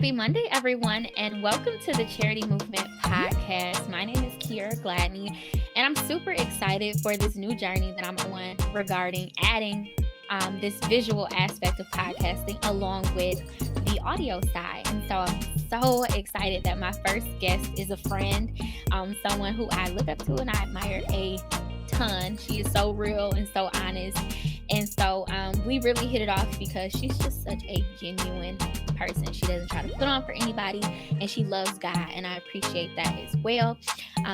Happy Monday, everyone, and welcome to the Charity Movement Podcast. My name is Kiera Gladney, and I'm super excited for this new journey that I'm on regarding adding this visual aspect of podcasting along with the audio side. And so I'm so excited that my first guest is a friend, someone who I look up to and I admire a ton. She is so real and so honest. And so we really hit it off because she's just such a genuine person. She doesn't try to put on for anybody, and she loves God, and I appreciate that as well.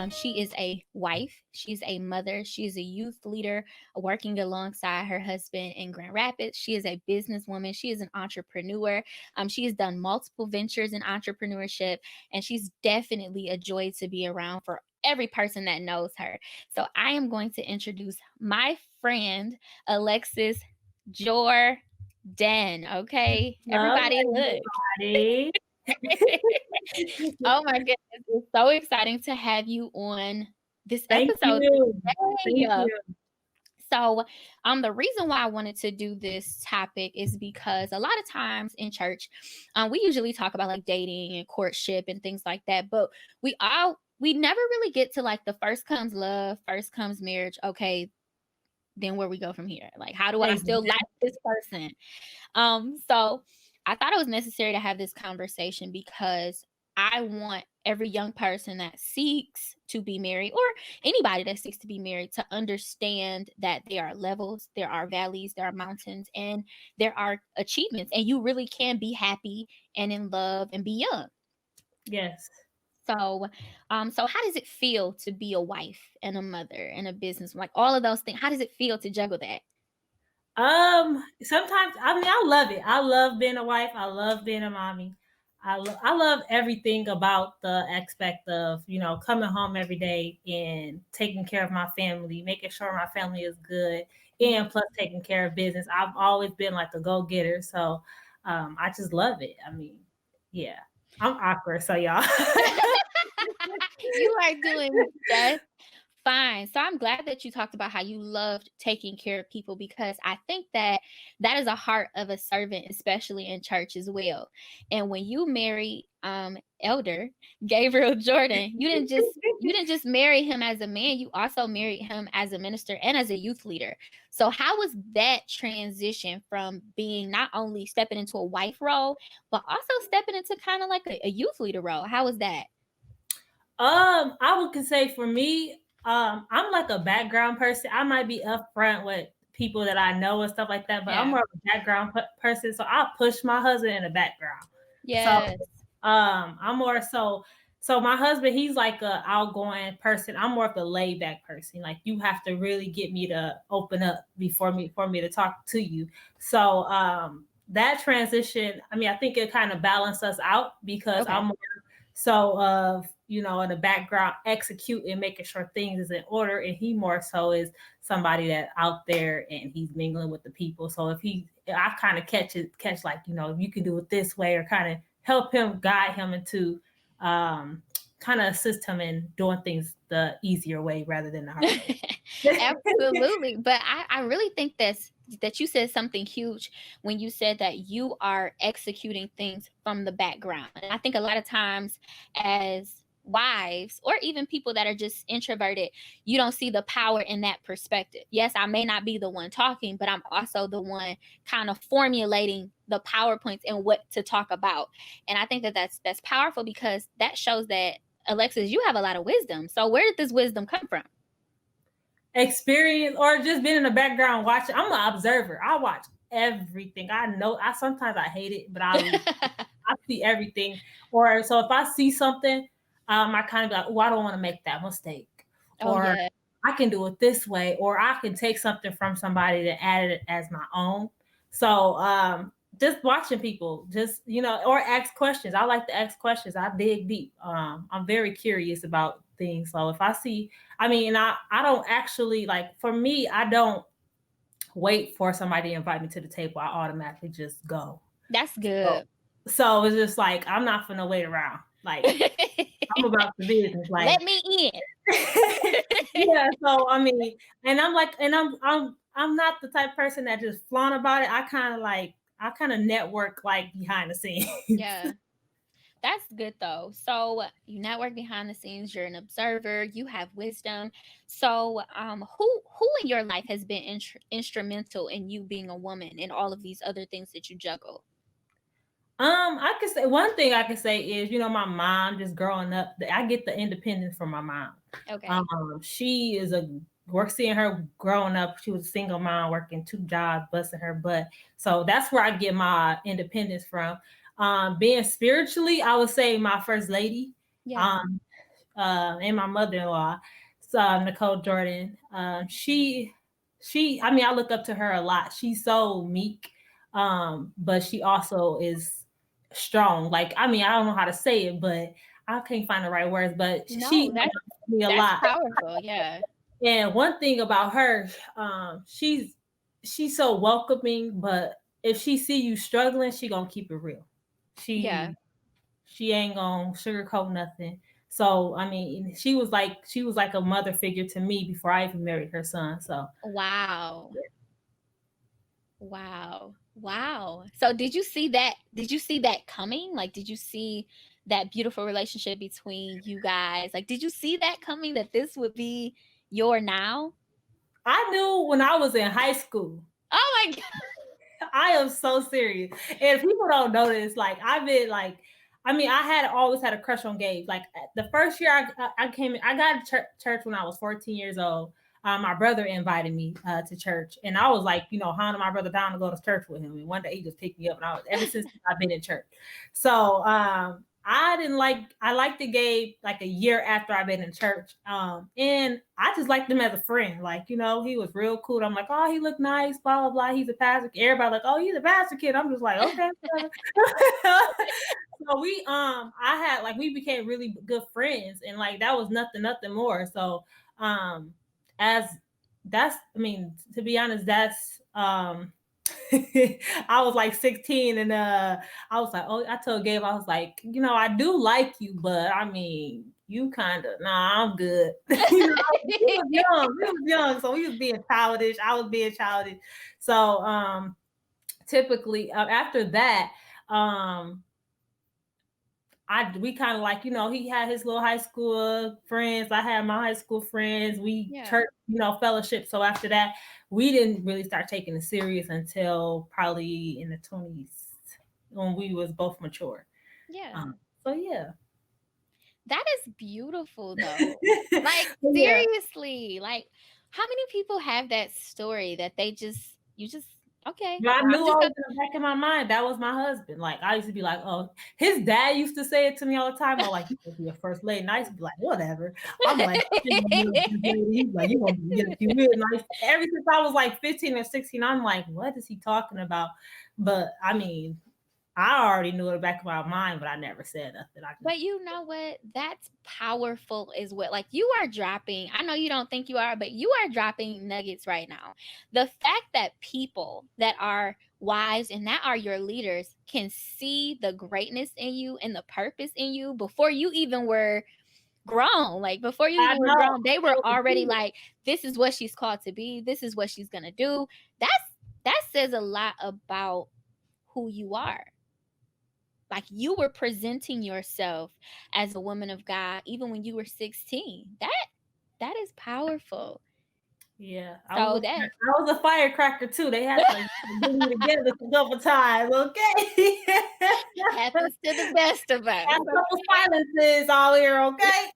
She is a wife. She's a mother. She is a youth leader working alongside her husband in Grand Rapids. She is a businesswoman. She is an entrepreneur. She has done multiple ventures in entrepreneurship, and she's definitely a joy to be around for every person that knows her. So I am going to introduce my friend, Alexus Jorden. Okay, everybody, look. Everybody. Oh my goodness, it's so exciting to have you on this Thank episode you. today. Thank you. So, the reason why I wanted to do this topic is because a lot of times in church, we usually talk about like dating and courtship and things like that, but we never really get to like the first comes love, first comes marriage. Okay, then where we go from here? Like, how do I still like this person? So I thought it was necessary to have this conversation because I want every young person that seeks to be married or anybody that seeks to be married to understand that there are levels, there are valleys, there are mountains, and there are achievements, and you really can be happy and in love and be young. Yes. So how does it feel to be a wife and a mother and a business, like all of those things? How does it feel to juggle that? Sometimes, I love it. I love being a wife. I love being a mommy. I love everything about the aspect of, coming home every day and taking care of my family, making sure my family is good, and plus taking care of business. I've always been like a go-getter. So, I just love it. Yeah, I'm awkward. So y'all. You are doing just fine. So I'm glad that you talked about how you loved taking care of people, because I think that is a heart of a servant, especially in church as well. And when you marry Elder Gabriel Jorden, you didn't just marry him as a man, you also married him as a minister and as a youth leader. So how was that transition from being not only stepping into a wife role, but also stepping into kind of like a youth leader role? How was that? I would say for me, I'm like a background person. I might be upfront with people that I know and stuff like that, but I'm more of a background person. So I'll push my husband in the background. Yes. So, I'm more so my husband, he's like a outgoing person. I'm more of a laid back person. Like, you have to really get me to open up for me to talk to you. So, that transition, I think it kind of balanced us out because I'm more so of, in the background executing, making sure things is in order, and he more so is somebody that out there and he's mingling with the people. So I kind of catch like, you can do it this way, or kind of help him, guide him into kind of assist him in doing things the easier way rather than the hard way. Absolutely. But I really think that you said something huge when you said that you are executing things from the background. And I think a lot of times as wives, or even people that are just introverted, you don't see the power in that perspective. Yes, I may not be the one talking, but I'm also the one kind of formulating the PowerPoints and what to talk about. And I think that that's powerful, because that shows that, Alexus, you have a lot of wisdom. So where did this wisdom come from? Experience, or just being in the background watching. I'm an observer. I watch everything. I know. Sometimes I hate it, but I see everything. Or so if I see something, I kind of be like, oh, I don't want to make that mistake. I can do it this way, or I can take something from somebody to add it as my own. So just watching people, or ask questions. I like to ask questions. I dig deep. I'm very curious about things. So if I see, I don't actually, like, for me, I don't wait for somebody to invite me to the table. I automatically just go. That's good. So it's just like, I'm not gonna wait around. Like, I'm about the business. Like, let me in. Yeah. So and I'm like, and I'm not the type of person that just flaunt about it. I kind of network like behind the scenes. Yeah. That's good though. So you network behind the scenes, you're an observer, you have wisdom. So who in your life has been instrumental in you being a woman and all of these other things that you juggle? I could say one thing I could say is, my mom just growing up, I get the independence from my mom. Okay. She is we're seeing her growing up. She was a single mom working 2 jobs, busting her butt. So that's where I get my independence from. Being spiritually, I would say my first lady, Yeah. um, and my mother-in-law, so Nicole Jordan. I mean, I look up to her a lot. She's so meek, but she also is strong. Like, I mean, I don't know how to say it, but I can't find the right words. But she No, that's me a that's lot. powerful. Yeah. And one thing about her, she's so welcoming. But if she see you struggling, she gonna keep it real. Yeah. She she ain't gonna sugarcoat nothing. So I mean, she was like a mother figure to me before I even married her son. So Wow. Wow. Wow. So did you see that? Did you see that coming? Like, did you see that beautiful relationship between you guys? Like, did you see that coming that this would be your now? I knew when I was in high school. Oh my God. I am so serious. And people don't know this. Like, I've been like, I mean, I had always had a crush on Gabe. Like, the first year I came in, I got to church when I was 14 years old. My brother invited me to church, and I was like, hounding my brother down to go to church with him. And one day he just picked me up, and ever since I've been in church. So I didn't like I liked the Gabe like a year after I've been in church. And I just liked him as a friend. Like, he was real cool. I'm like, oh, he looked nice, blah, blah, blah. He's a pastor. Everybody like, oh, he's a pastor kid. I'm just like, okay. So we became really good friends, and like that was nothing more. So as I mean, to be honest, that's I was like 16, and I was like, oh, I told Gabe, I was like, I do like you, but I mean, you kind of, nah, I'm good. We was young, so we was being childish. I was being childish. So typically after that, um, we kind of like, he had his little high school friends. I had my high school friends. We Yeah. church, fellowship. So after that, we didn't really start taking it serious until probably in the 20s when we was both mature. Yeah. So yeah. That is beautiful though. Like, Yeah. seriously. Like, how many people have that story that you just, okay, But I well, knew I'm just always gonna. in the back of my mind that was my husband. Like, I used to be like, oh, his dad used to say it to me all the time. Oh, like, you gonna be a first lady. And I used to be like, whatever. I'm like, he's like, you gonna be real nice. Ever since I was like 15 or 16, I'm like, what is he talking about? But I mean, I already knew in the back of my mind, but I never said nothing. But you know what? That's powerful as well. Like, you are dropping, I know you don't think you are, but you are dropping nuggets right now. The fact that people that are wives and that are your leaders can see the greatness in you and the purpose in you before you even were grown. Like, before you I even were know. grown, they were already like, this is what she's called to be. This is what she's gonna do. That says a lot about who you are. Like, you were presenting yourself as a woman of God even when you were 16. That is powerful. Yeah, So that I was a firecracker too. They had to like get me together a couple times, okay? happens to the best of us. Had a couple silences all here, okay?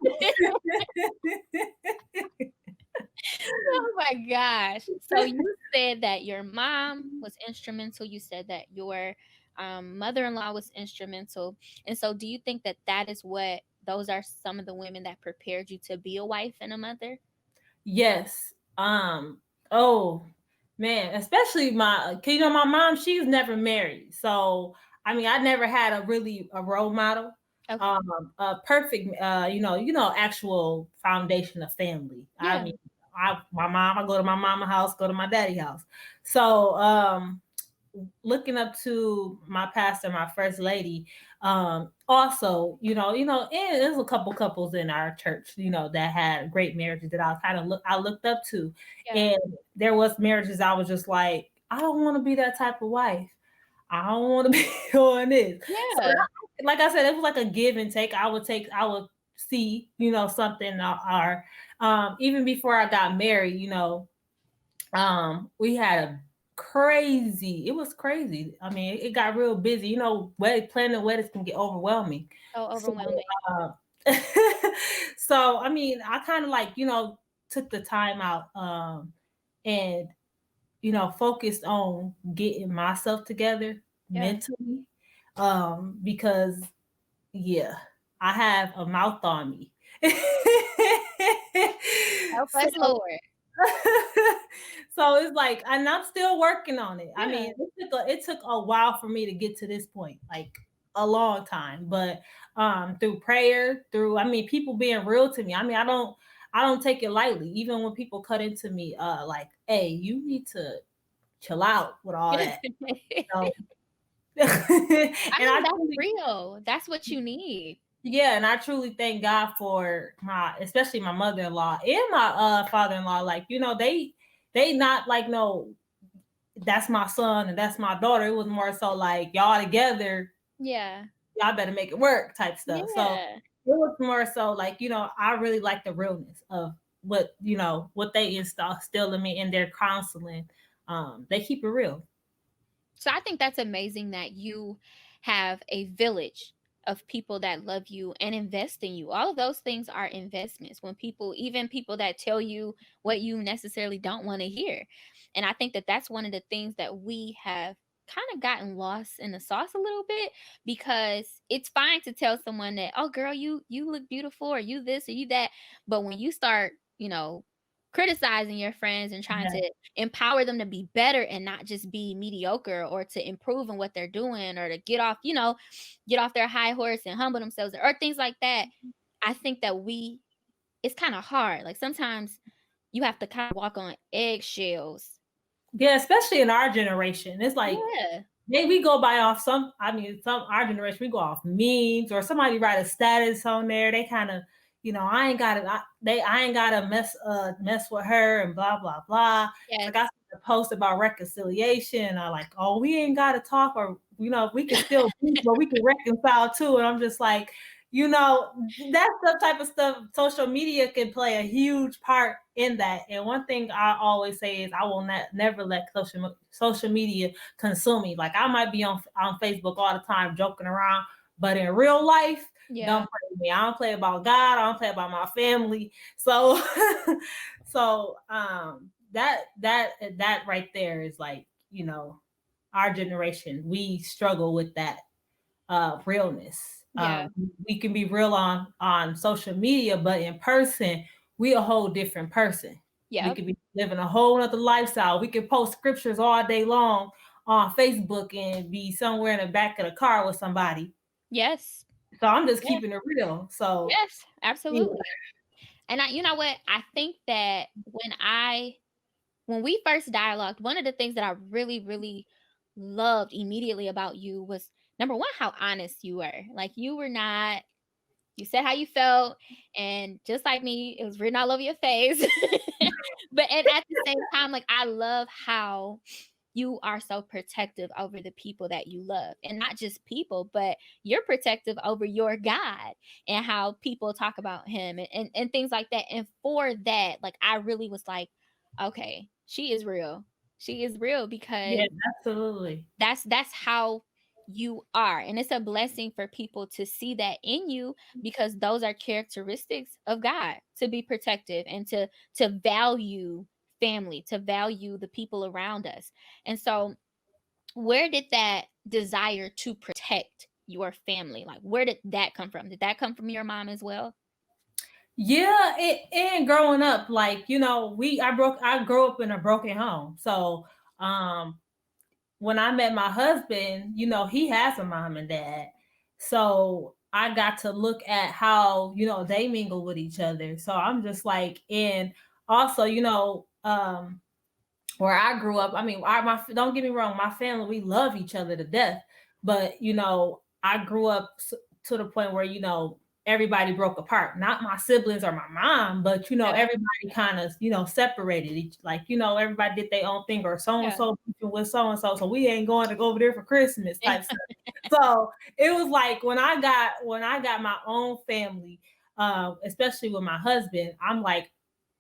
Oh my gosh. So you said that your mom was instrumental. You said that your mother-in-law was instrumental. And so do you think that those are some of the women that prepared you to be a wife and a mother? Yes. Oh man, especially my mom, she's never married. So I mean, I never had a role model. Okay. A perfect actual foundation of family. I Yeah. mean, I go to my mama house, go to my daddy house. So looking up to my pastor, my first lady, also, and there's a couple couples in our church, that had great marriages that I looked up to. Yeah. And there was marriages I was just like, I don't want to be that type of wife. I don't want to be doing this. So Yeah. like I said, it was like a give and take. I would see, something or even before I got married, we had a crazy, it was crazy. I mean, it got real busy. Planning weddings can get overwhelming. So So overwhelming. uh, so I mean, I kind of like, took the time out and focused on getting myself together Yeah. mentally. Because yeah, I have a mouth on me. Help So us, Lord. so it's like, and I'm still working on it. I Yeah. mean, it took a while for me to get to this point, like a long time. But through prayer, through people being real to me. I mean, I don't take it lightly. Even when people cut into me, like, hey, you need to chill out with all that. You know? I And mean, I that's truly, real. That's what you need. yeah, and I truly thank God for especially my mother-in-law and my father-in-law. Like, they not like, no, that's my son and that's my daughter. It was more so like, y'all together, Yeah. y'all better make it work type stuff. So Yeah. it was more so like, I really like the realness of what they instill in me in their counseling. They keep it real. So I think that's amazing that you have a village of people that love you and invest in you. All of those things are investments. When people, even people that tell you what you necessarily don't want to hear. And I think that that's one of the things that we have kind of gotten lost in the sauce a little bit, because it's fine to tell someone that, "Oh girl, you look beautiful," or "You this," or "You that." But when you start, criticizing your friends and trying Yeah. to empower them to be better and not just be mediocre, or to improve in what they're doing, or to get off their high horse and humble themselves, or things like that. I think that it's kind of hard. Like sometimes you have to kind of walk on eggshells. Yeah, especially in our generation. It's like, Yeah. we go by off our generation, we go off memes or somebody write a status on there. They kind of, I ain't got to, I ain't got to mess with her and blah, blah, blah. It's like Yes. I see a post about reconciliation. I like, oh, we ain't got to talk, or, we can still be, but we can reconcile too. And I'm just like, that's the type of stuff. Social media can play a huge part in that. And one thing I always say is I will never let social media consume me. Like, I might be on Facebook all the time joking around, but in real life, don't Yeah. play with me. I don't play about God. I don't play about my family. So, that right there is like, our generation, we struggle with that realness. Yeah. We can be real on social media, but in person, we a whole different person. We Yep. could be living a whole other lifestyle. We could post scriptures all day long on Facebook and be somewhere in the back of the car with somebody. Yes. So I'm just Yeah. keeping it real. So Yes. yeah, Absolutely. And you know what? I think that when we first dialogued, one of the things that I really, really loved immediately about you was, number one, how honest you were. Like, you said how you felt, and just like me, it was written all over your face. But and at the same time, like, I love how you are so protective over the people that you love, and not just people, but you're protective over your God and how people talk about him, and things like that. And for that, like, I really was like, okay, she is real. She is real, yeah, because absolutely. that's how you are. And it's a blessing for people to see that in you, because those are characteristics of God, to be protective and to value family, to value the people around us. And so, where did that desire to protect your family, like, where did that come from? Did that come from your mom as well? Yeah, and growing up, like, I grew up in a broken home. So when I met my husband, he has a mom and dad. So I got to look at how, they mingle with each other. So I'm just like, and also, where I grew up, I mean, don't get me wrong, my family, we love each other to death. But, I grew up to the point where, everybody broke apart. Not my siblings or my mom, but everybody kind of, separated each, like, everybody did their own thing, or so and so with so and so. So we ain't going to go over there for Christmas type stuff. So it was like when I got my own family, especially with my husband, I'm like,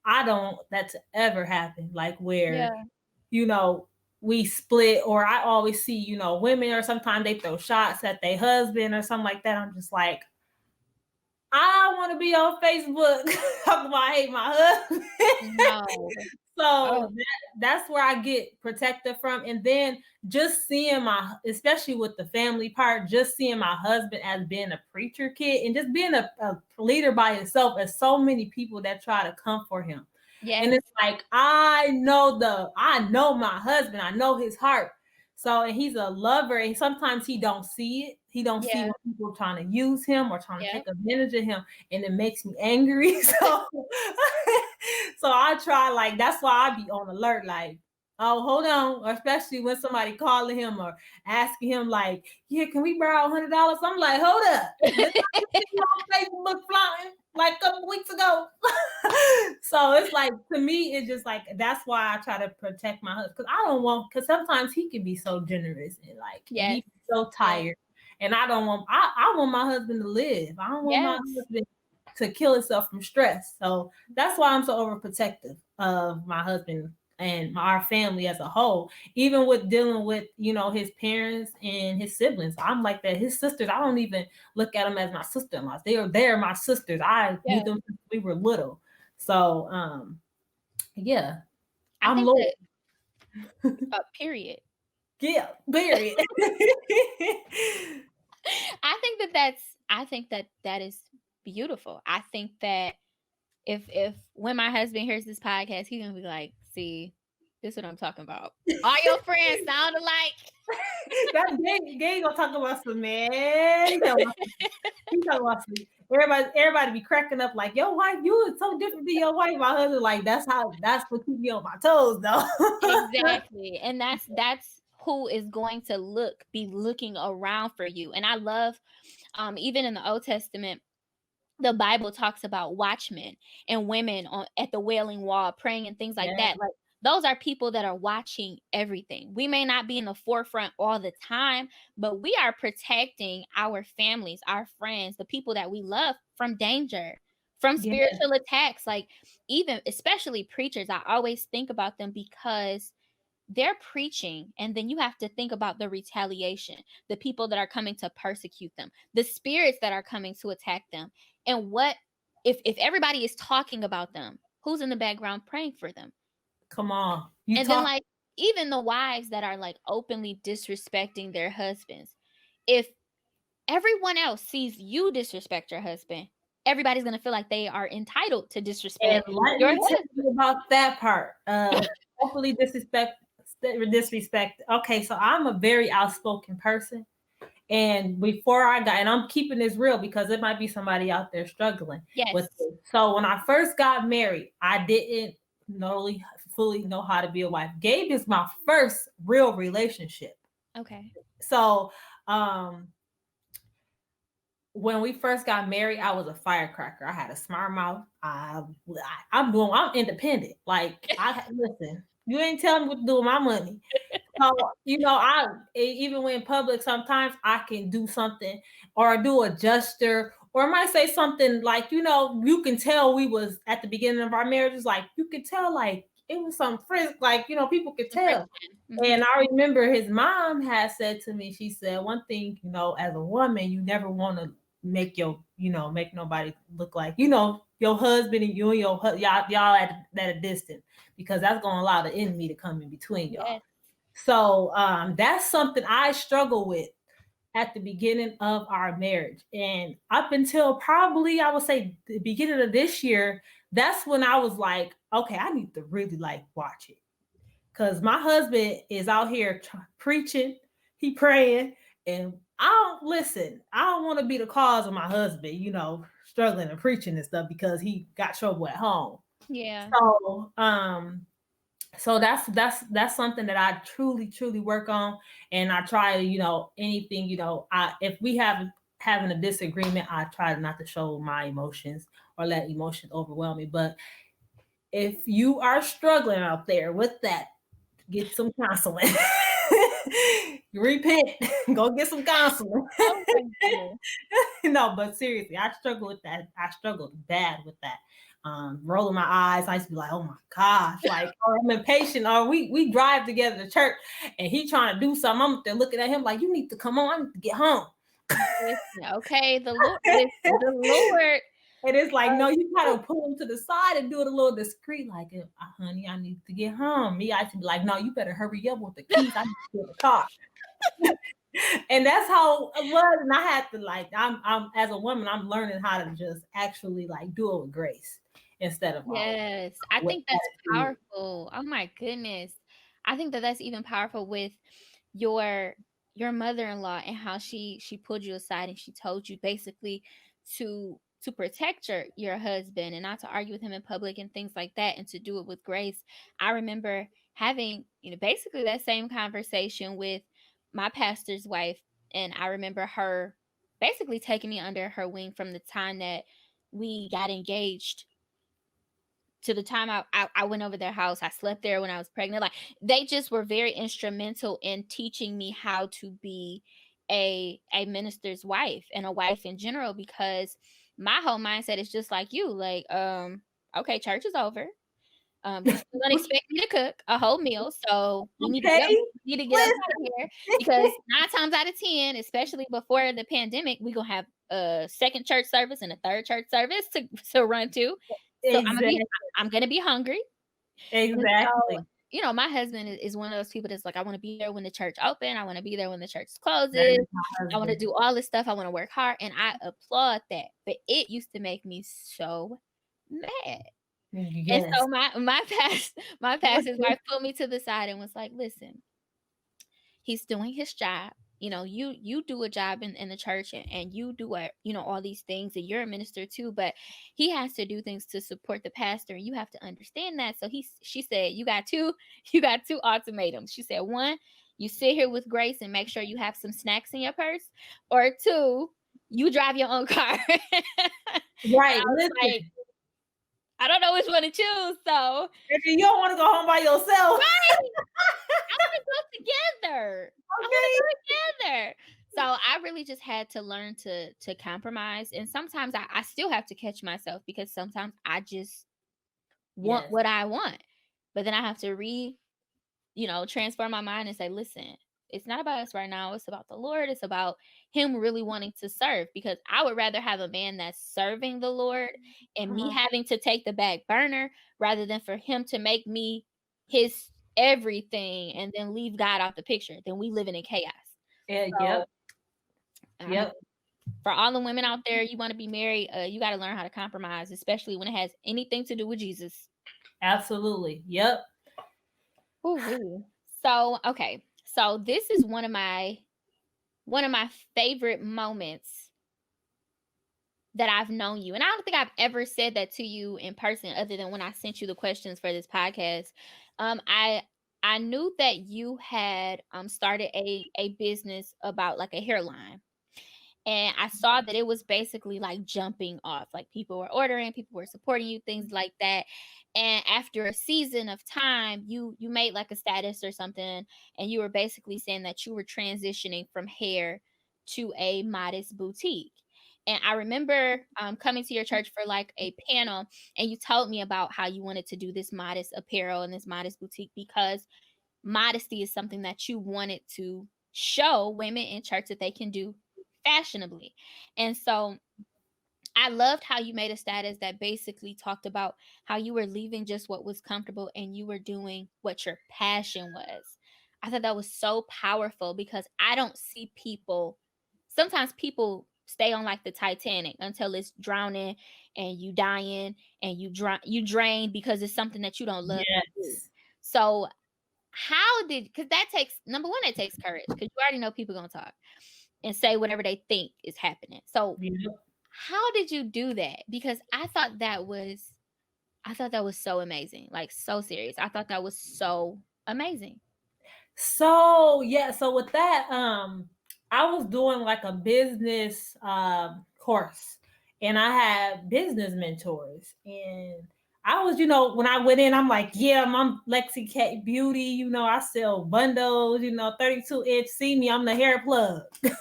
I don't want that to ever happen. Like where, we split, or I always see, women, or sometimes they throw shots at their husband or something like that. I'm just like, I want to be on Facebook talking about I hate my husband. No. So that's where I get protected from. And then just seeing especially with the family part, just seeing my husband as being a preacher kid and just being a leader by himself, as so many people that try to come for him. Yes. And it's like, I know my husband, I know his heart. So, and he's a lover, and sometimes he don't see it. He don't see when people trying to use him or trying to take advantage of him, and it makes me angry. So, so I try, like, that's why I be on alert, like, oh, hold on, or especially when somebody calling him or asking him, like, yeah, can we borrow $100? I'm like, hold up, on Facebook flying like a couple weeks ago. So it's like, to me, it's just like, that's why I try to protect my husband, because sometimes he can be so generous and like he's so tired, and I don't want I want my husband to live. I don't want my husband to kill himself from stress. So that's why I'm so overprotective of my husband and our family as a whole. Even with dealing with, his parents and his siblings, I'm like that. His sisters, I don't even look at them as my sister-in-laws. They're my sisters. I knew them since we were little. So I'm loyal. Period. Yeah, period. I think that is beautiful. I think that if when my husband hears this podcast, he's gonna be like, see, this is what I'm talking about. All your friends sound alike. That gay gonna talk about some, man. He talking about some. Everybody be cracking up like, your wife, you is so different than your wife. My husband, like, that's what keeps me on my toes, though. Exactly. And that's who is going to be looking around for you. And I love, even in the Old Testament, the Bible talks about watchmen and women at the Wailing Wall praying and things like that. Like, those are people that are watching everything. We may not be in the forefront all the time, but we are protecting our families, our friends, the people that we love from danger, from spiritual attacks. Like, even especially preachers, I always think about them because they're preaching, and then you have to think about the retaliation, the people that are coming to persecute them, the spirits that are coming to attack them. And what if everybody is talking about them, who's in the background praying for them? Come on. Then, like, even the wives that are like openly disrespecting their husbands, if everyone else sees you disrespect your husband, everybody's gonna feel like they are entitled to disrespect your husband. Tell you about that part. Hopefully disrespect. Okay, so I'm a very outspoken person. And before and I'm keeping this real because it might be somebody out there struggling with it. So when I first got married, I didn't fully know how to be a wife. Gabe is my first real relationship. Okay. So when we first got married, I was a firecracker. I had a smart mouth. I'm independent. Like, listen, you ain't telling me what to do with my money. So, even when in public, sometimes I can do something or do a gesture, or I might say something like, you can tell we was at the beginning of our marriage. It's like, you could tell, like, it was some frisk, like, people could tell. Mm-hmm. And I remember his mom had said to me, she said, one thing, as a woman, you never want to make nobody look like, your husband and you and y'all at a distance, because that's going to allow the enemy to come in between y'all. Yes. So that's something I struggle with at the beginning of our marriage. And up until probably, I would say, the beginning of this year, that's when I was like, okay, I need to really watch it. Because my husband is out here preaching, he praying, and I don't want to be the cause of my husband, struggling and preaching and stuff because he got trouble at home. Yeah. So that's something that I truly work on, and I try to, anything, if we have having a disagreement, I try not to show my emotions or let emotions overwhelm me. But if you are struggling out there with that, get some counseling. Repent. Go get some counseling. Oh my goodness. No, but seriously, I struggle with that. I struggled bad with that. Rolling my eyes, I used to be like, "Oh my gosh!" Like, oh, I'm impatient. Or we drive together to church, and he trying to do something. I'm there looking at him like, "You need to come on. I need to get home." Listen, okay, the Lord, listen, the Lord. And it's like, no, you gotta pull him to the side and do it a little discreet, like, honey, I need to get home. Me, I should be like, no, you better hurry up with the keys. I need to get the car. And that's how it was. And I had to like, I'm as a woman, I'm learning how to just actually like do it with grace instead of Yes, I with think that's attitude. powerful. Oh my goodness. I think that that's even powerful with your your mother-in-law and how she pulled you aside and she told you basically to protect your husband and not to argue with him in public and things like that and to do it with grace. I remember having, basically that same conversation with my pastor's wife, and I remember her basically taking me under her wing from the time that we got engaged to the time I went over their house. I slept there when I was pregnant. Like, they just were very instrumental in teaching me how to be a minister's wife and a wife in general, because my whole mindset is just like you. Like, okay, church is over. You still gonna expect me to cook a whole meal, so we need to Okay, get up, out of here, because 9 times out of 10, especially before the pandemic, we gonna have a second church service and a third church service to run to. So exactly, I'm gonna be hungry. And so, exactly. my husband is one of those people that's like, I want to be there when the church open. I want to be there when the church That closes. is my I want to husband. do all this stuff. I want to work hard, and I applaud that. But it used to make me so mad. And Yes. so my pastor's wife pulled me to the side and was like, "Listen, he's doing his job. You do a job in the church, and you do all these things, and you're a minister too, but he has to do things to support the pastor, and you have to understand that." So she said, "You got two you got two ultimatums." She said, "One, you sit here with grace and make sure you have some snacks in your purse, or two, you drive your own car." And Right. I was like, Listen, I don't know which one to choose. So if you don't want to go home by yourself. right. I wanna go together. I wanna Okay. go together. So I really just had to learn to compromise, and sometimes I still have to catch myself, because sometimes I just want Yes. what I want. But then I have to transform my mind and say, "Listen, it's not about us right now. It's about the Lord. It's about him really wanting to serve, because I would rather have a man that's serving the Lord and me Uh-huh. having to take the back burner, rather than for him to make me his everything and then leave God out the picture, then we living in chaos." Yeah, So, yep. I mean, Yep. for all the women out there, you want to be married, you got to learn how to compromise, especially when it has anything to do with Jesus. Absolutely. Yep. Ooh-wee. So, okay. So this is one of my favorite moments that I've known you. And I don't think I've ever said that to you in person other than when I sent you the questions for this podcast. I knew that you had started a business about like a hairline. And I saw that it was basically like jumping off. Like, people were ordering, people were supporting you, things like that. And after a season of time, you made like a status or something, and you were basically saying that you were transitioning from hair to a modest boutique. And I remember coming to your church for like a panel, and you told me about how you wanted to do this modest apparel and this modest boutique, because modesty is something that you wanted to show women in church that they can do fashionably. And so I loved how you made a status that basically talked about how you were leaving just what was comfortable and you were doing what your passion was. I thought that was so powerful, because I don't see people, sometimes people stay on like the Titanic until it's drowning and you dying and you drain because it's something that you don't love to do. Yes. So how did, because that takes, number one, that takes courage, because you already know people gonna talk and say whatever they think is happening. So Yep. how did you do that? Because I thought that was so amazing. Like, so serious. I thought that was so amazing. So yeah, so with that, I was doing like a business course, and I had business mentors. And I was, when I went in, I'm like, yeah, I'm Lexi K Beauty. I sell bundles. 32-inch. See me, I'm the hair plug. So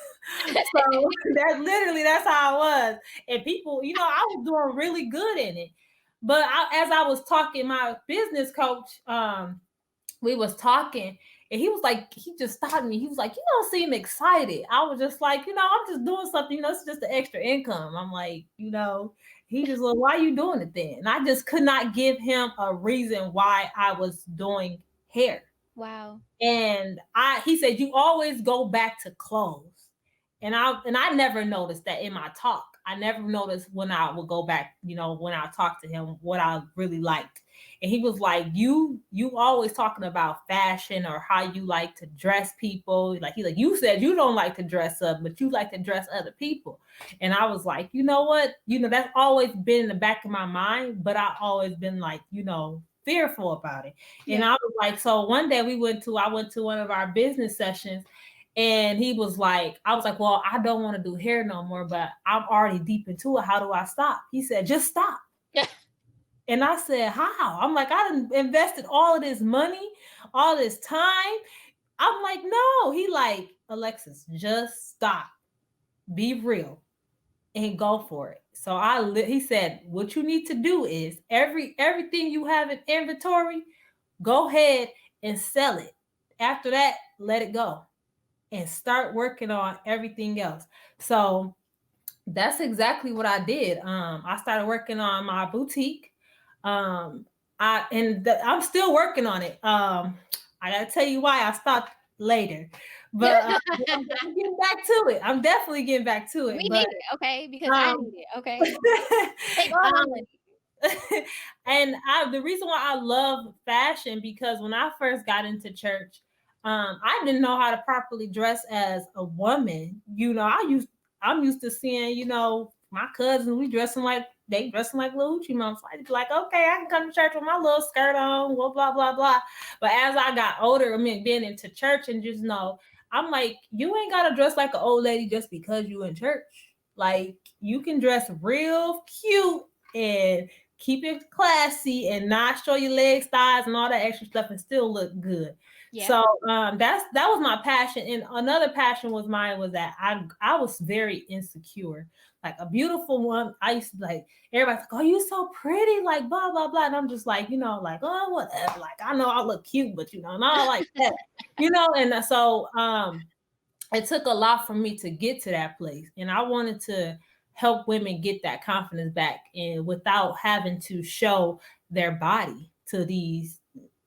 that's how I was. And people, I was doing really good in it. But as I was talking, my business coach, we was talking, and he was like, he just stopped me. He was like, you don't seem excited. I was just like, I'm just doing something, it's just the extra income. I'm like, he just like, why are you doing it then? And I just could not give him a reason why I was doing hair. Wow. And he said, you always go back to clothes. And I never noticed that in my talk. I never noticed when I would go back, when I talked to him, what I really liked. And he was like, you always talking about fashion or how you like to dress people. Like you said you don't like to dress up, but you like to dress other people. And I was like, you know what? That's always been in the back of my mind, but I always been like, fearful about it. Yeah. And I was like, so one day I went to one of our business sessions, and he was like, I was like, well, I don't want to do hair no more, but I'm already deep into it. How do I stop? He said, just stop. Yeah. And I said, how? I'm like, I done invested all of this money, all this time. I'm like, no. He like, Alexus, just stop. Be real and go for it. So he said, what you need to do is everything you have in inventory, go ahead and sell it. After that, let it go and start working on everything else. So that's exactly what I did. I started working on my boutique. I'm still working on it. I gotta tell you why I stopped later, but I'm getting back to it. I'm definitely getting back to We it. need But it, okay? Because I need it, okay? Take all my money. And the reason why I love fashion, because when I first got into church, I didn't know how to properly dress as a woman. I'm used to seeing, my cousins, they dressing like little hoochie moms. I'd be like, okay, I can come to church with my little skirt on, blah, blah, blah, blah. But as I got older, being into church and just I'm like, you ain't gotta dress like an old lady just because you in church. Like, you can dress real cute and keep it classy and not show your legs, thighs, and all that extra stuff and still look good. Yeah. So that was my passion. And another passion was mine was that I was very insecure. Like a beautiful one, I used to like everybody's like, oh, you so pretty, like blah blah blah. And I'm just like, like, oh, whatever. Like I know I look cute, but not like that. And so it took a lot for me to get to that place. And I wanted to help women get that confidence back and without having to show their body to these,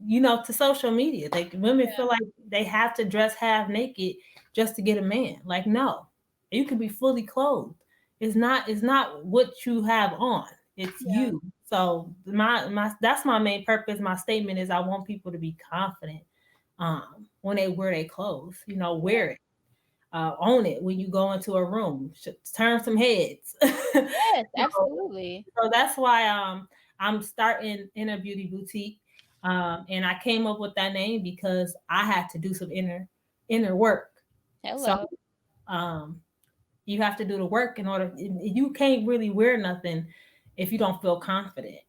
to social media. Like women feel like they have to dress half naked just to get a man. Like, no, you can be fully clothed. It's not what you have on. It's you. So my that's my main purpose. My statement is I want people to be confident when they wear their clothes. Wear it. Own it when you go into a room. Turn some heads. Yes, absolutely. So that's why I'm starting Inner Beauty Boutique. And I came up with that name because I had to do some inner work. So Hello. you have to do the work in order. You can't really wear nothing if you don't feel confident.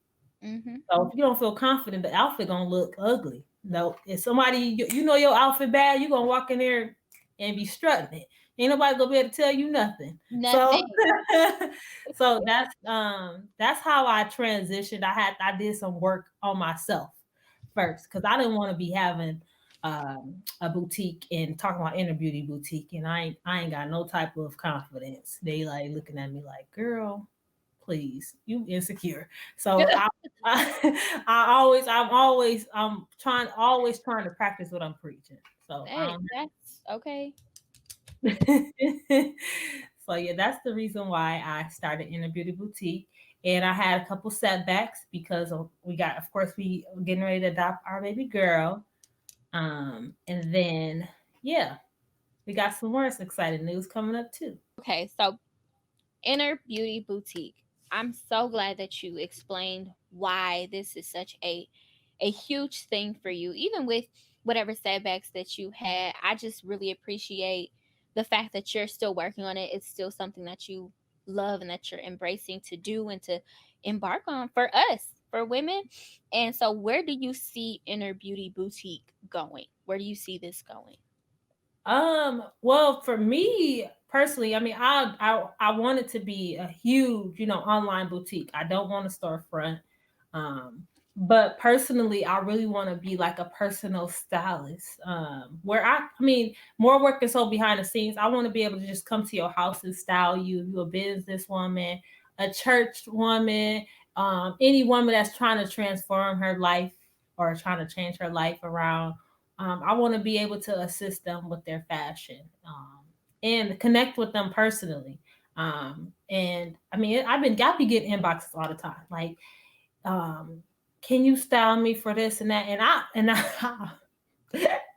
Mm-hmm. So if you don't feel confident, the outfit gonna look ugly. No, if somebody you know your outfit bad, you gonna walk in there and be strutting it. Ain't nobody gonna be able to tell you nothing. So Nothing. so that's how I transitioned. I did some work on myself first because I didn't want to be having a boutique and talking about Inner Beauty Boutique, and I ain't got no type of confidence. They like looking at me like, girl, please, you insecure. So I'm always trying to practice what I'm preaching. So Hey, that's okay. so yeah, that's the reason why I started Inner Beauty Boutique. And I had a couple setbacks because of course, we were getting ready to adopt our baby girl. And then, yeah, we got some more exciting news coming up too. Okay, so Inner Beauty Boutique. I'm so glad that you explained why this is such a huge thing for you, even with whatever setbacks that you had. I just really appreciate the fact that you're still working on it, it's still something that you love and that you're embracing to do and to embark on for us, for women. And so where do you see Inner Beauty Boutique going? Where do you see this going? Well, for me personally, I mean, I want it to be a huge, online boutique. I don't want a storefront. Um, but personally, I really want to be like a personal stylist. Where I mean, more working so behind the scenes. I want to be able to just come to your house and style you. If you're a businesswoman, a church woman, any woman that's trying to transform her life or trying to change her life around. I want to be able to assist them with their fashion, and connect with them personally. And I mean, I be getting inboxes all the time, like, um, can you style me for this and that? And I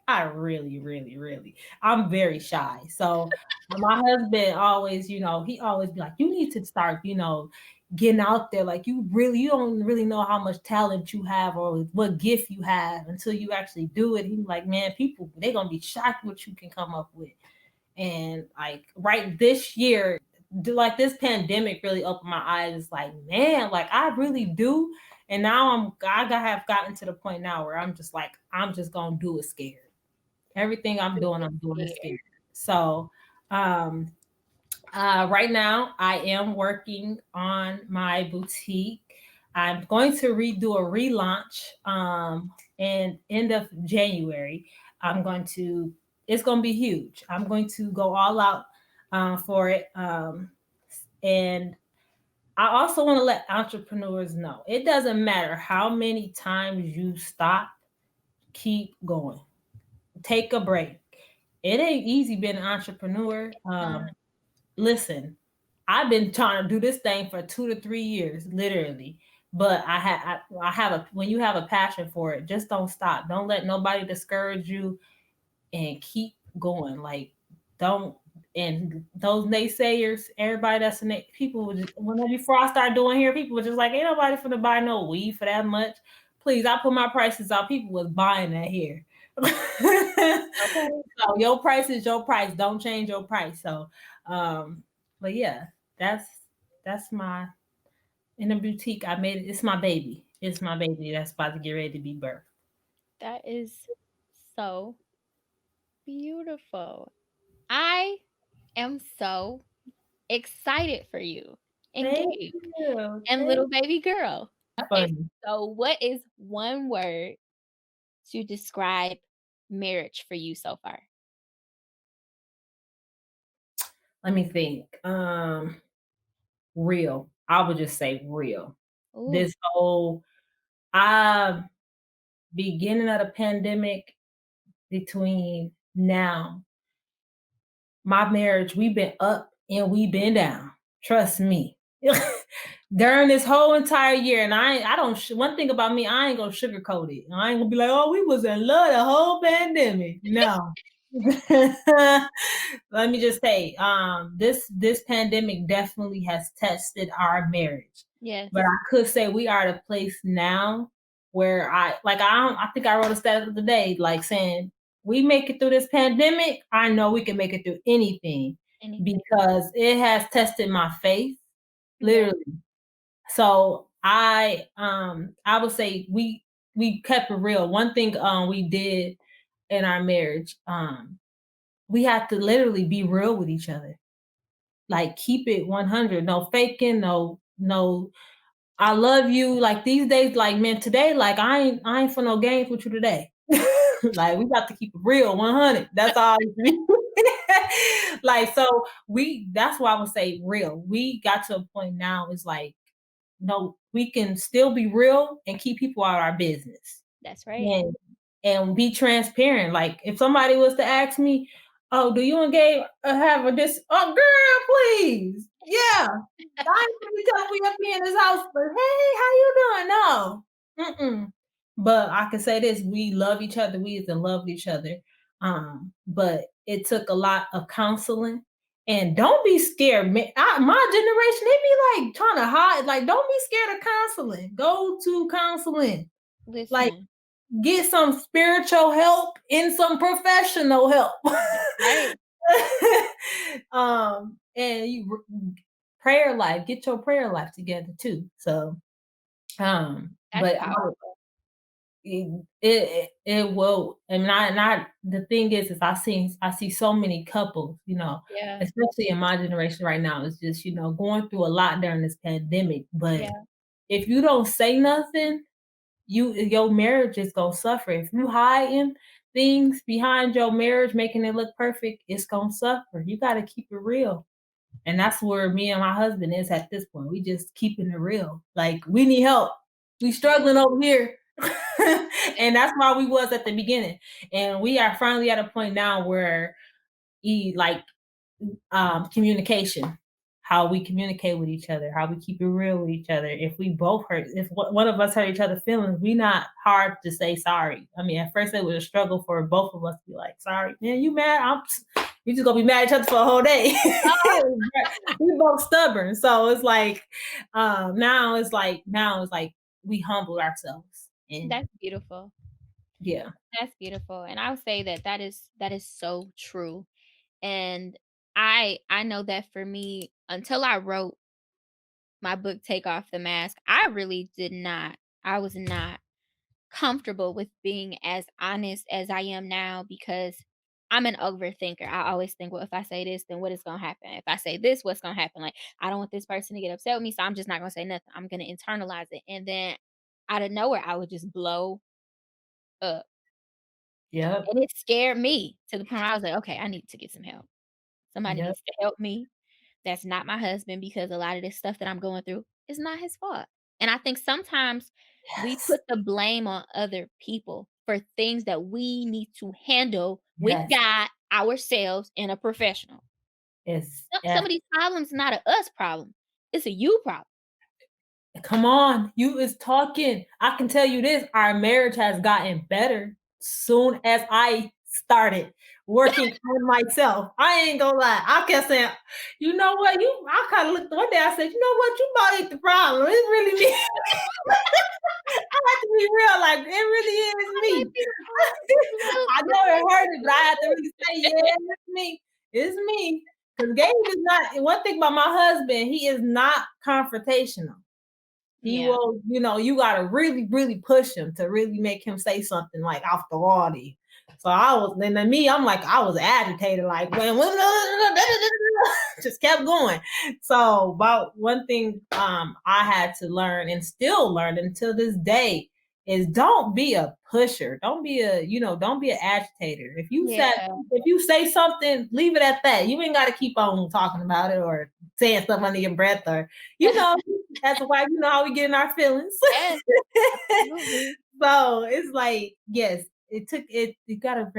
I really, really, really, I'm very shy. So my husband always, he always be like, you need to start, getting out there. Like you don't really know how much talent you have or what gift you have until you actually do it. He's like, man, people, they're gonna be shocked what you can come up with. And like right this year, like this pandemic really opened my eyes. It's like, man, like I really do. And now have gotten to the point now where I'm just like, I'm just gonna do it scared. Everything I'm doing it scared. So um right now I am working on my boutique. I'm going to redo a relaunch in end of January. I'm going to it's going to be huge. I'm going to go all out for it. And I also want to let entrepreneurs know it doesn't matter how many times you stop, keep going. Take a break. It ain't easy being an entrepreneur. Listen, I've been trying to do this thing for 2 to 3 years, literally. But I have a when you have a passion for it, just don't stop. Don't let nobody discourage you, and keep going. Like don't and those naysayers, everybody that's in it, people would just before I start doing here, people were just like, ain't nobody finna buy no weed for that much. Please, I put my prices out. People was buying that here. Okay. So your price is your price. Don't change your price. So but yeah, that's my in a boutique. I made it. It's my baby. It's my baby that's about to get ready to be birthed. That is so beautiful. I am so excited for you and Thank Gabe you. and Thank little baby girl. Okay, you. so what is one word to describe marriage for you so far? Let me think. Real. I would just say real. Ooh, This whole uh beginning of the pandemic between now, my marriage, we've been up and we've been down. Trust me. During this whole entire year, and I don't. One thing about me, I ain't gonna sugarcoat it. I ain't gonna be like, "Oh, we was in love the whole pandemic." No. Let me just say, this pandemic definitely has tested our marriage. yes, But I could say we are at a place now where I think I wrote a status the day like saying we make it through this pandemic. I know we can make it through anything anything. because it has tested my faith, Yeah, literally. So I would say we kept it real. One thing we did in our marriage, we had to literally be real with each other. Like keep it 100. No faking, no I love you. Like these days, like man, today, like I ain't for no games with you today. Like we got to keep it real, 100. That's all. Like so, that's why I would say real. We got to a point now. It's like no, we can still be real and keep people out of our business. that's right. And be transparent. Like if somebody was to ask me, "Oh, do you and Gabe have a this?" Oh, girl, please, yeah. I ain't gonna be telling we up here in this house, but hey, how you doing? No, mm-mm. But I can say this: we love each other. We used to love each other. But it took a lot of counseling. And don't be scared. My generation, they be like trying to hide. Like, don't be scared of counseling. Go to counseling. Like, Listen, get some spiritual help and some professional help. right. And prayer life, get your prayer life together too. So, That's but powerful. it will, and I the thing is I see so many couples, Yeah. especially in my generation right now, it's just, going through a lot during this pandemic. But Yeah. if you don't say nothing, your marriage is gonna suffer. If you hiding things behind your marriage, making it look perfect, it's gonna suffer. You gotta keep it real. And that's where me and my husband is at this point. We just keeping it real. Like, we need help. We struggling over here. And that's why we was at the beginning. And we are finally at a point now where like communication, how we communicate with each other, how we keep it real with each other. If we both hurt, if one of us hurt each other's feelings, we not hard to say sorry. I mean, at first it was a struggle for both of us to be like, sorry, man, you mad? We just gonna be mad at each other for a whole day. We both stubborn. So it's like, now it's like we humble ourselves. And That's beautiful. yeah. That's beautiful. And I would say that that is so true. And I know that for me, until I wrote my book Take Off the Mask, I really did not I was not comfortable with being as honest as I am now because I'm an overthinker. I always think, well, if I say this, then what is gonna happen? If I say this, what's gonna happen? Like, I don't want this person to get upset with me, so I'm just not gonna say nothing. I'm gonna internalize it. And then out of nowhere, I would just blow up. Yep. And it scared me to the point where I was like, okay, I need to get some help. Somebody Yep. needs to help me. That's not my husband because a lot of this stuff that I'm going through is not his fault. And I think sometimes we Yes. put the blame on other people for things that we need to handle with Yes. God, ourselves, and a professional. It's Some of these problems not a us problem. It's a you problem. come on, you is talking. I can tell you this, our marriage has gotten better soon as I started working on myself. I ain't gonna lie. I kept saying, you know what? I kind of looked one day, I said, you know what, you about ain't the problem. It's really me. I have to be real, like it really is I might me. be the problem. I know it hurt it, but I have to really say, yeah, it's me. It's me. Because Gabe is not, one thing about my husband, he is not confrontational. He Yeah. will, you gotta really, really push him to really make him say something like off the wall to you. So then to me, I'm like, I was agitated, like when just kept going. So about one thing I had to learn and still learn until this day is don't be a pusher. Don't be an agitator. Yeah. If you say something, leave it at that. You ain't gotta keep on talking about it or saying stuff under your breath or you know, that's why you know how we get in our feelings. Yes, absolutely. So it's like, yes, it took it. We gotta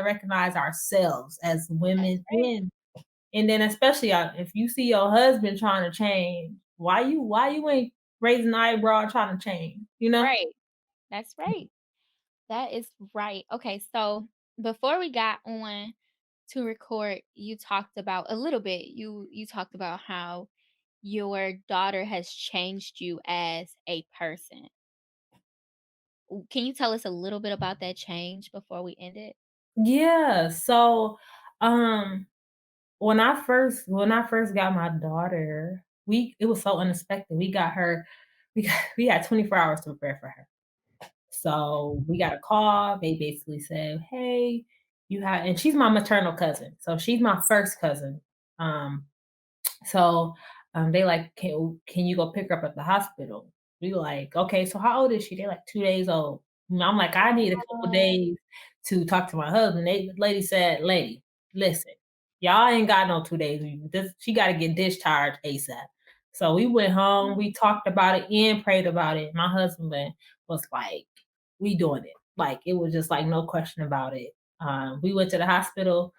recognize ourselves as That's women, right. and then especially if you see your husband trying to change, why you ain't raising an eyebrow trying to change? You know? Right. That's right. That is right. Okay, so before we got on to record, you talked about a little bit. You talked about how your daughter has changed you as a person. Can you tell us a little bit about that change before we end it? Yeah. So, um, when I first got my daughter, it was so unexpected. We got her. We had 24 hours to prepare for her. So we got a call. They basically said, "Hey, and she's my maternal cousin. So she's my first cousin. Um, so they like, can you go pick her up at the hospital? We like, okay, so how old is she? They're like 2 days old. I'm like, I need a couple Oh, days to talk to my husband. The lady said, lady, listen, y'all ain't got no 2 days. She got to get discharged ASAP. So we went home, we talked about it and prayed about it. My husband was like, we doing it. Like it was just like no question about it. We went to the hospital.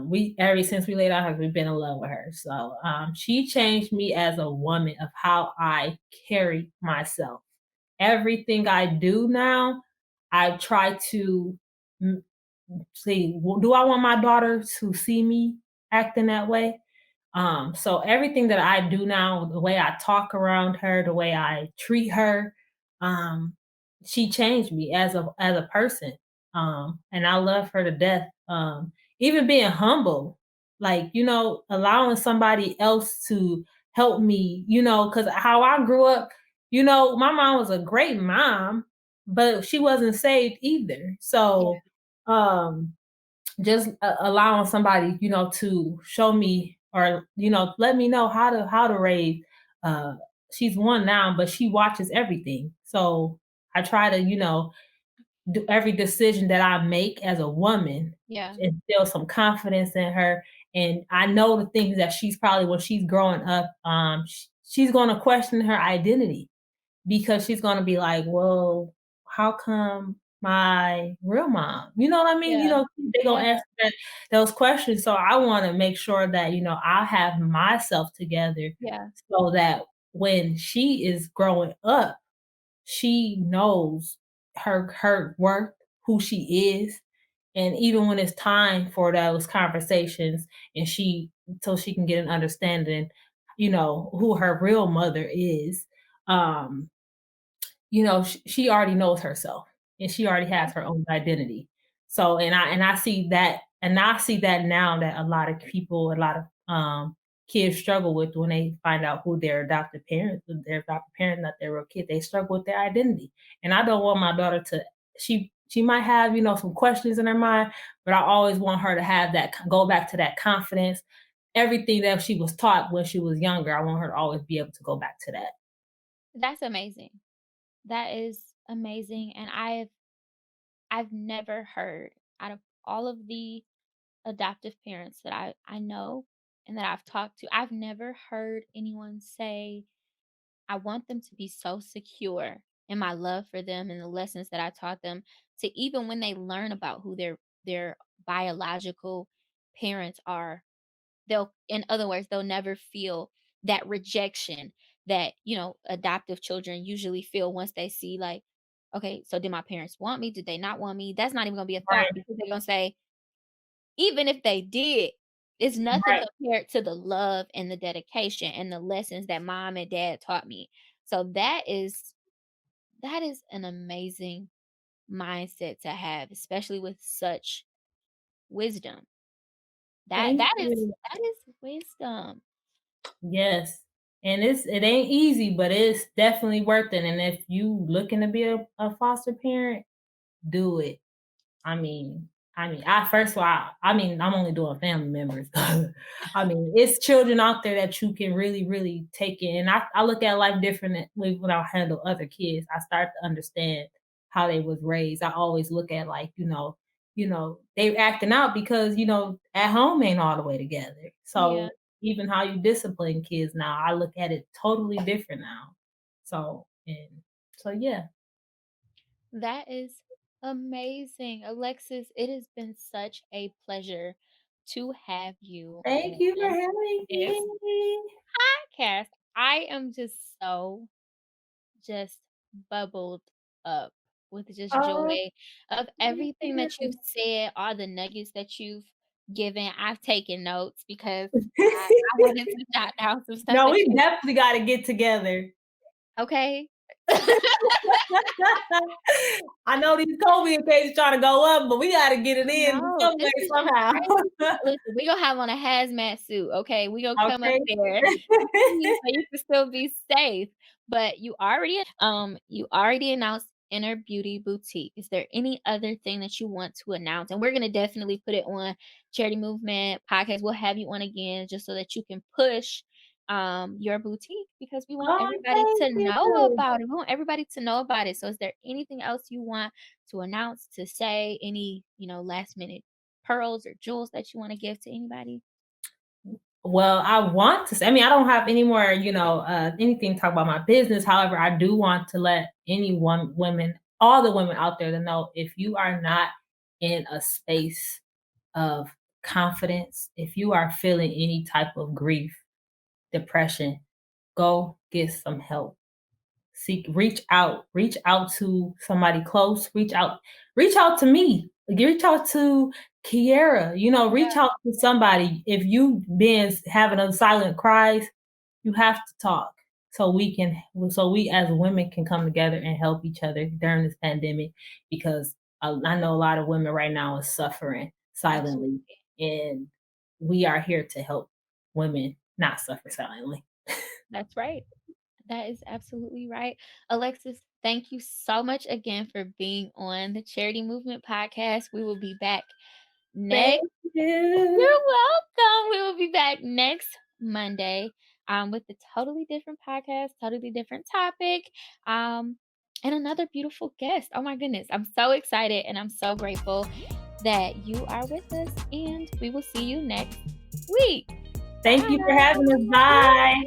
We ever since we laid out her, we've been in love with her. So she changed me as a woman of how I carry myself. Everything I do now, I try to mm, see. Do I want my daughter to see me acting that way? So everything that I do now, the way I talk around her, the way I treat her, um, she changed me as a person. And I love her to death. Even being humble. like, allowing somebody else to help me, because how I grew up, my mom was a great mom, but she wasn't saved either. Yeah. So, um, just allowing somebody, to show me or let me know how to raise. Uh, she's one now, but she watches everything. So I try to, do every decision that I make as a woman, Yeah. instill some confidence in her. And I know the things that she's probably when she's growing up, she's going to question her identity because she's going to be like, well, how come my real mom? You know what I mean? Yeah. They're going Yeah. to ask those questions. So I want to make sure that, I have myself together Yeah. so that when she is growing up, she knows her worth, who she is, and even when it's time for those conversations and so she can get an understanding, who her real mother is, um, she already knows herself and she already has her own identity. So and I see that now that a lot of kids struggle with when they find out who their adopted parent, not their real kid. They struggle with their identity. And I don't want my daughter to she might have, some questions in her mind, but I always want her to have that go back to that confidence. Everything that she was taught when she was younger, I want her to always be able to go back to that. That's amazing. That is amazing, and I've never heard out of all of the adoptive parents that I know and that I've talked to, I've never heard anyone say, "I want them to be so secure in my love for them and the lessons that I taught them to even when they learn about who their biological parents are, they'll in other words, they'll never feel that rejection that, adoptive children usually feel once they see like, okay, so did my parents want me? Did they not want me? That's not even gonna be a thought Right, because they're gonna say, even if they did, it's nothing right. compared to the love and the dedication and the lessons that mom and dad taught me. So that is an amazing mindset to have, especially with such wisdom. That Thank that is you. that is wisdom. Yes. And it ain't easy, but it's definitely worth it. And if you looking to be a foster parent, do it. I mean, I first of all, I'm only doing family members. It's children out there that you can really, really take in. And I look at life differently when I handle other kids. I start to understand how they was raised. I always look at like, they acting out because, at home ain't all the way together. Yeah, So even how you discipline kids now, I look at it totally different now. So yeah. that is amazing. Alexis, it has been such a pleasure to have you Thank you for on having this me. podcast. I am just bubbled up with just Oh, joy of thank everything that you've you. said, all the nuggets that you've given. I've taken notes because I wanted to jot down some stuff No, that we you definitely gotta get together. okay? I know these COVID cases trying to go up, but we gotta get it in No, some this way, is somehow. crazy. Listen, we gonna have on a hazmat suit, okay? We gonna come up Okay. there so you can still be safe. But you already announced Inner Beauty Boutique. Is there any other thing that you want to announce? And we're gonna definitely put it on Charity Movement Podcast. We'll have you on again just so that you can push your boutique because we want Oh, everybody thank to know you. about it. We want everybody to know about it. So is there anything else you want to announce, to say, any, last minute pearls or jewels that you wanna give to anybody? Well, I want to say, I don't have any more, anything to talk about my business. However, I do want to let all the women out there to know if you are not in a space of confidence, if you are feeling any type of grief, depression, go get some help. Reach out to somebody close, reach out to me, reach out to Kiera, reach Yeah, out to somebody. If you been having a silent cries, you have to talk so we as women can come together and help each other during this pandemic because I know a lot of women right now are suffering silently absolutely. and we are here to help women not suffer silently. That's right. That is absolutely right. Alexis, thank you so much again for being on the Charity Movement podcast. We will be back Thank next. you. You're welcome. We will be back next Monday with a totally different podcast, totally different topic, and another beautiful guest. Oh my goodness. I'm so excited and I'm so grateful that you are with us. And we will see you next week. Thank you for Bye. having us. Bye.